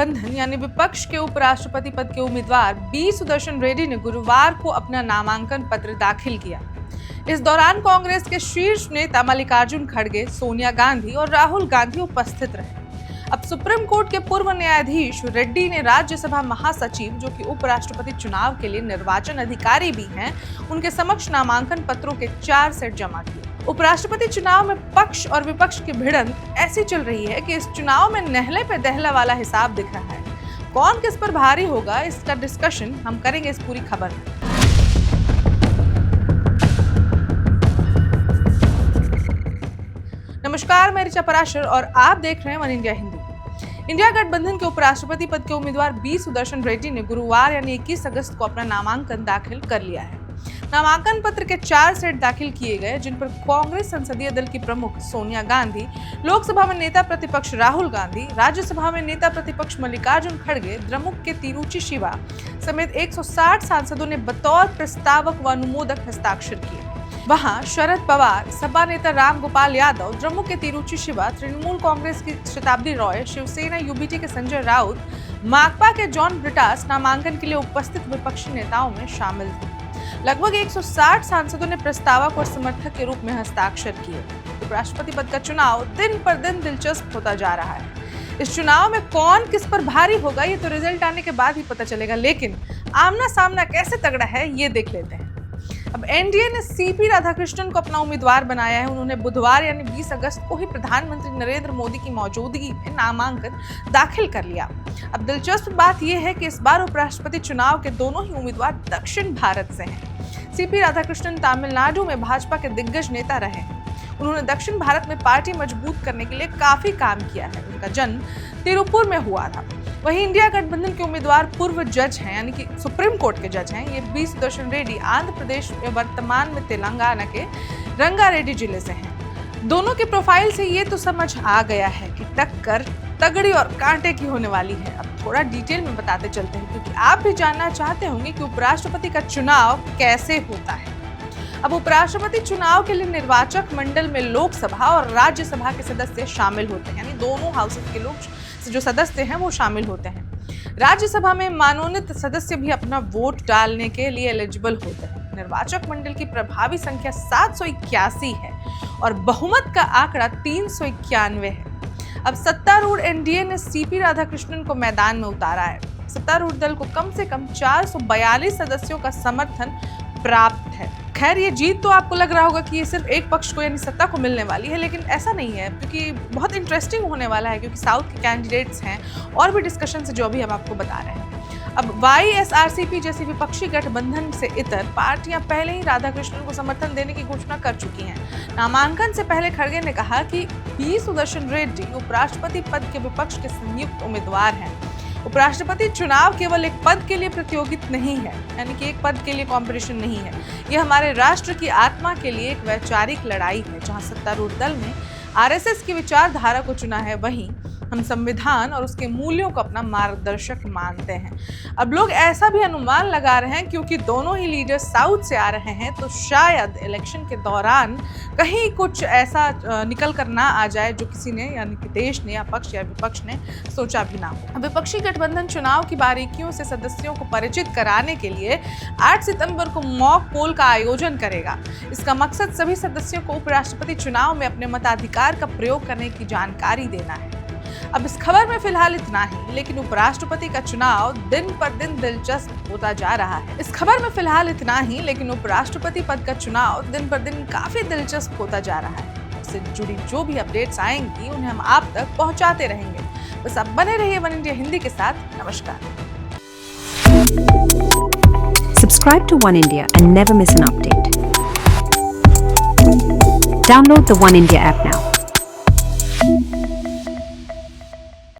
गठबंधन यानी विपक्ष के उपराष्ट्रपति पद के उम्मीदवार बी सुदर्शन रेड्डी ने गुरुवार को अपना नामांकन पत्र दाखिल किया। इस दौरान कांग्रेस के शीर्ष नेता मल्लिकार्जुन खड़गे, सोनिया गांधी और राहुल गांधी उपस्थित रहे। अब सुप्रीम कोर्ट के पूर्व न्यायाधीश रेड्डी ने राज्यसभा महासचिव, जो कि उपराष्ट्रपति चुनाव के लिए निर्वाचन अधिकारी भी हैं, उनके समक्ष नामांकन पत्रों के 4 सेट जमा किए। उपराष्ट्रपति चुनाव में पक्ष और विपक्ष की भिड़ंत ऐसी चल रही है कि इस चुनाव में नहले पे दहला वाला हिसाब दिख रहा है। कौन किस पर भारी होगा, इसका डिस्कशन हम करेंगे इस पूरी खबर में। नमस्कार, मैं ऋचा पराशर और आप देख रहे हैं वन इंडिया हिंदी। इंडिया गठबंधन के उपराष्ट्रपति पद के उम्मीदवार बी सुदर्शन रेड्डी ने गुरुवार यानी 21 अगस्त को अपना नामांकन दाखिल कर लिया है। नामांकन पत्र के 4 सेट दाखिल किए गए, जिन पर कांग्रेस संसदीय दल की प्रमुख सोनिया गांधी, लोकसभा में नेता प्रतिपक्ष राहुल गांधी, राज्यसभा में नेता प्रतिपक्ष मल्लिकार्जुन खड़गे, द्रमुक के तिरुचि शिवा समेत 160 सांसदों ने बतौर प्रस्तावक व अनुमोदक हस्ताक्षर किए। वहां शरद पवार, सपा नेता रामगोपाल यादव, द्रमुक के तिरुचि शिवा, तृणमूल कांग्रेस की शताब्दी रॉय, शिवसेना यूबीटी के संजय राउत, माकपा के जॉन ब्रिटास नामांकन के लिए उपस्थित विपक्षी नेताओं में शामिल थे। लगभग 160 सांसदों ने प्रस्तावक और समर्थक के रूप में हस्ताक्षर किए। उपराष्ट्रपति पद का चुनाव दिन पर दिन दिलचस्प होता जा रहा है। इस चुनाव में कौन किस पर भारी होगा, ये तो रिजल्ट आने के बाद ही पता चलेगा, लेकिन आमना सामना कैसे तगड़ा है ये देख लेते हैं। अब एनडीए ने सीपी राधाकृष्णन को अपना उम्मीदवार बनाया है। उन्होंने बुधवार यानी 20 अगस्त को ही प्रधानमंत्री नरेंद्र मोदी की मौजूदगी में नामांकन दाखिल कर लिया। अब दिलचस्प बात यह है कि इस बार उपराष्ट्रपति चुनाव के दोनों ही उम्मीदवार दक्षिण भारत से हैं। सीपी राधाकृष्णन तमिलनाडु में भाजपा के दिग्गज नेता रहे हैं। उन्होंने दक्षिण भारत में पार्टी मजबूत करने के लिए काफी काम किया है। उनका जन्म तिरुपुर में हुआ था। वहीं इंडिया गठबंधन के उम्मीदवार पूर्व जज हैं, यानी कि सुप्रीम कोर्ट के जज हैं। ये बी सुदर्शन रेड्डी आंध्र प्रदेश में, वर्तमान में तेलंगाना के रंगारेड्डी जिले से हैं। दोनों के प्रोफाइल से ये तो समझ आ गया है कि टक्कर तगड़ी और कांटे की होने वाली है। अब थोड़ा डिटेल में बताते चलते हैं, क्योंकि आप भी जानना चाहते होंगे कि उपराष्ट्रपति का चुनाव कैसे होता है। अब उपराष्ट्रपति चुनाव के लिए निर्वाचक मंडल में लोकसभा और राज्यसभा के सदस्य शामिल होते हैं, यानी दोनों हाउसेस के लोग जो सदस्य हैं वो शामिल होते हैं। राज्यसभा में मनोनीत सदस्य भी अपना वोट डालने के लिए एलिजिबल होते हैं। निर्वाचक मंडल की प्रभावी संख्या 781 है और बहुमत का आंकड़ा 391 है। अब सत्तारूढ़ एनडीए ने सीपी राधाकृष्णन को मैदान में उतारा है। सत्तारूढ़ दल को कम से कम 442 सदस्यों का समर्थन प्राप्त है। खैर, ये जीत तो आपको लग रहा होगा कि ये सिर्फ एक पक्ष को यानी सत्ता को मिलने वाली है, लेकिन ऐसा नहीं है, क्योंकि बहुत इंटरेस्टिंग होने वाला है, क्योंकि साउथ के कैंडिडेट्स हैं और भी डिस्कशन से जो भी हम आपको बता रहे हैं। अब वाईएसआरसीपी जैसी विपक्षी गठबंधन से इतर पार्टियां पहले ही राधाकृष्णन को समर्थन देने की घोषणा कर चुकी हैं। नामांकन से पहले खड़गे ने कहा कि बी सुदर्शन रेड्डी उपराष्ट्रपति पद के विपक्ष के संयुक्त उम्मीदवार हैं। उपराष्ट्रपति चुनाव केवल एक पद के लिए प्रतियोगित नहीं है, यानी कि एक पद के लिए कंपटीशन नहीं है। यह हमारे राष्ट्र की आत्मा के लिए एक वैचारिक लड़ाई है। जहां सत्तारूढ़ दल ने आरएसएस की विचारधारा को चुना है, वहीं हम संविधान और उसके मूल्यों को अपना मार्गदर्शक मानते हैं। अब लोग ऐसा भी अनुमान लगा रहे हैं, क्योंकि दोनों ही लीडर साउथ से आ रहे हैं, तो शायद इलेक्शन के दौरान कहीं कुछ ऐसा निकल कर ना आ जाए जो किसी ने, यानी कि देश ने या पक्ष या विपक्ष ने सोचा भी ना हो। विपक्षी गठबंधन चुनाव की बारीकियों से सदस्यों को परिचित कराने के लिए 8 सितंबर को मॉक पोल का आयोजन करेगा। इसका मकसद सभी सदस्यों को उपराष्ट्रपति चुनाव में अपने मताधिकार का प्रयोग करने की जानकारी देना है। अब इस खबर में फिलहाल इतना ही, लेकिन उपराष्ट्रपति का चुनाव दिन पर दिन दिलचस्प होता जा रहा है। इस खबर में फिलहाल इतना ही, लेकिन उपराष्ट्रपति पद का चुनाव दिन पर दिन काफी दिलचस्प होता जा रहा है। इससे जुड़ी जो भी अपडेट्स आएंगी उन्हें हम आप तक पहुंचाते रहेंगे। बस आप बने रहिए वन इंडिया हिंदी के साथ। नमस्कार। Subscribe to One India and never miss an update. Download the One India app now.